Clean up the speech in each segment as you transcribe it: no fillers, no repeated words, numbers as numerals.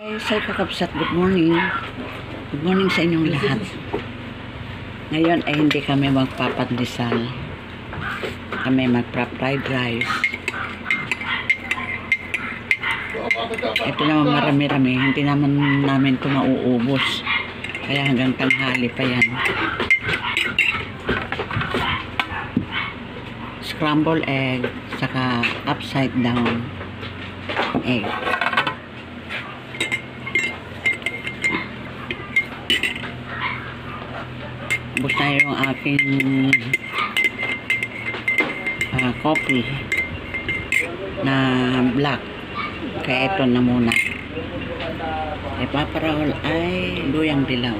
Sir Kakabsat, good morning. Good morning sa inyong lahat. Ngayon ay hindi kami magpapandesal. Kami magpa-fried rice. Ito naman marami-rami. Hindi namin ito mauubos. Kaya hanggang tanghali pa yan. Scrambled egg, saka upside down egg. Ubus na yung aking coffee na black. Kaya ito na muna. Paparahol ay luyang dilaw.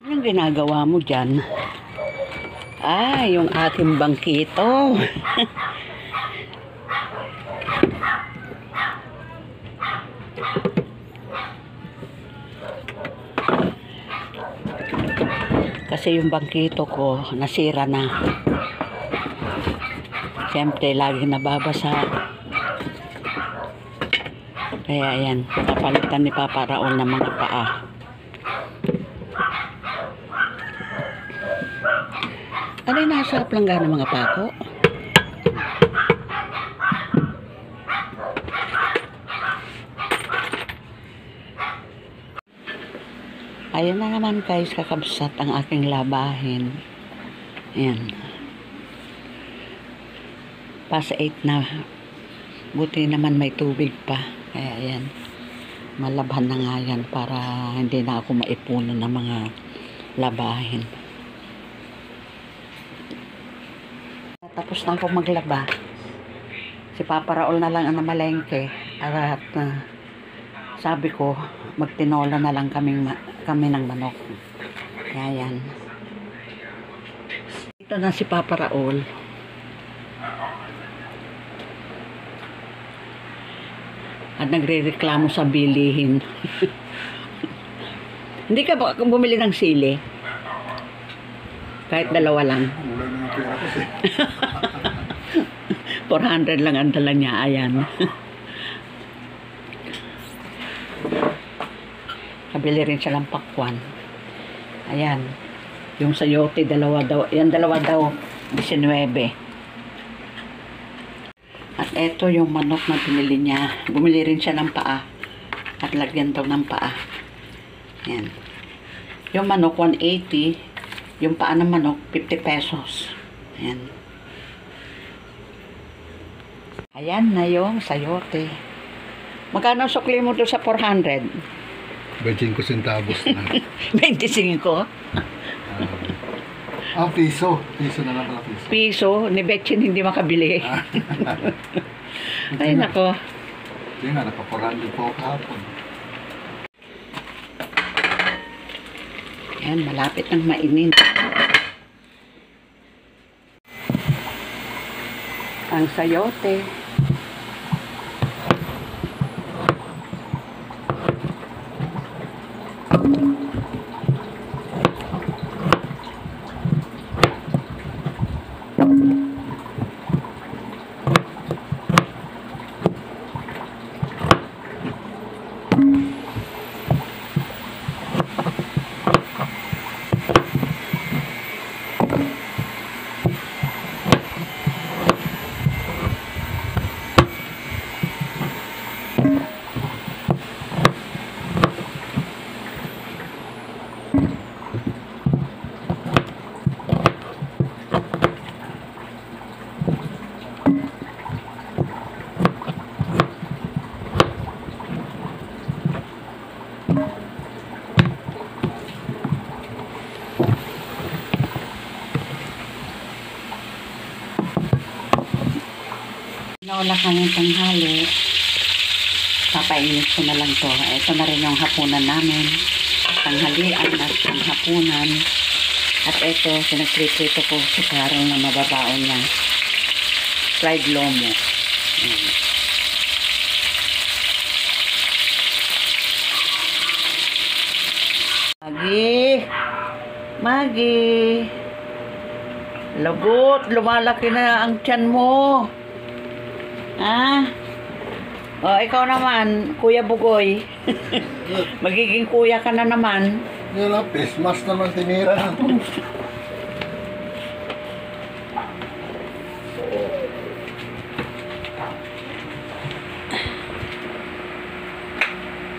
Anong ginagawa mo dyan? Yung aking bangkito. Kasi yung bangkito ko nasira na. Siyempre lagi nababasa. Kaya ayan, papalitan ni Papa Raul ng mga paa. Aray, nasarap lang gano'n mga pako. Ayan na naman guys, kakabsat ang aking labahin. Ayan. Past 8 na. Buti naman may tubig pa. Kaya ayan. Malabhan na nga yan para hindi na ako maipuno ng mga labahin. Tapos na ako maglaba. Si Papa Raul na lang ang namalengke. At sabi ko, magtinola na lang kami ng manok. Kaya yan. Ito na si Papa Raul. At nagre-reklamo sa bilihin. Hindi ka ba bumili ng sili? Kahit dalawa lang. 400 lang ang dala niya. Ayan. Kabili rin siya ng pakwan. Ayan. Yung sayote, dalawa daw. Yan, dalawa daw. 19. At eto yung manok na pinili niya. Bumili rin siya ng paa. At lagyan daw ng paa. Ayan. Yung manok, 180. Yung paa ng manok, 50 pesos. Ayan. Ayan na yung sayote. Magkano sukli mo doon sa 400? 25 centavos na. 25? Piso. Piso na lang pala, piso. Piso? Ni Betchin hindi makabili. Ay, nako. Hindi nga, nakaporando po kahapon. Ayan, malapit ng mainin. Ang sayote. Naula kami tanghali. Papainit ko na lang to. Ito na rin yung hapunan namin. Tanghalian at hapunan. At ito, pinagprito ko si Carol na mababaon niya. Fried lomo. Maggie! Maggie! Lagot! Lumalaki na ang tiyan mo! Ha? O, ikaw naman, Kuya Bugoy. Magiging kuya ka na naman. Yun lang, face mask naman tinira na.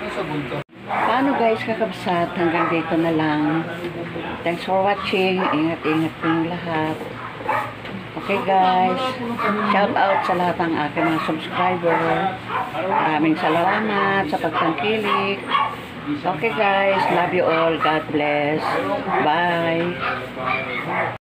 Nasa bunta. Paano guys, kakabsat? Hanggang dito na lang. Thanks for watching. Ingat-ingat po yung lahat. Okay guys. Shout out sa lahat ng aking mga subscriber. Maraming salamat sa pagtangkilik. Okay guys. Love you all. God bless. Bye.